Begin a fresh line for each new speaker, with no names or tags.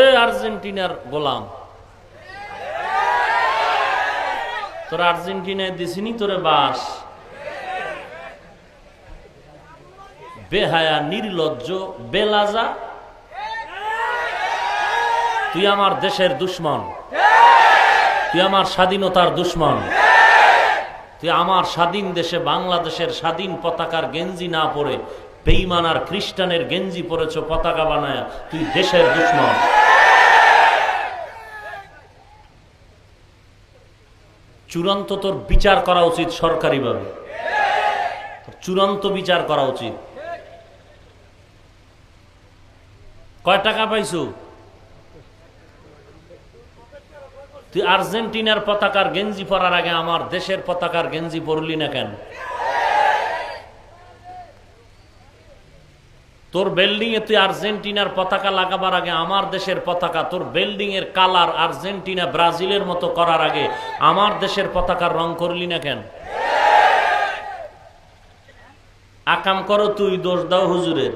এ আর্জেন্টিনার গোলাম, তোরা আর্জেন্টিনায় দিছিনি তোরে বাস। বেহায়া, নির্লজ্জ, বেলাজা, তুই আমার দেশের দুশ্মন, তুই আমার স্বাধীনতার দুশ্মন, তুই আমার স্বাধীন দেশে বাংলাদেশের স্বাধীন পতাকার গেঞ্জি না পরে বেঈমান আর খ্রিস্টানের গেঞ্জি পরেছ পতাকা বানায়া, তুই দেশের দুশ্মন। চূড়ান্ত তোর বিচার করা উচিত সরকারিভাবে, চূড়ান্ত বিচার করা উচিত। কয় টাকা পাইছো? তুই আর্জেন্টিনার পতাকার গেঞ্জি পরার আগে আমার দেশের পতাকার গেঞ্জি পরলি না কেন? তোর বিল্ডিং এ তুই আর্জেন্টিনার পতাকা লাগাবার আগে আমার দেশের পতাকা, তোর বিল্ডিং এর কালার আর্জেন্টিনা ব্রাজিলের মতো করার আগে আমার দেশের পতাকার রং করলি না কেন? আকাম করো তুই, দোষ দাও হুজুরের।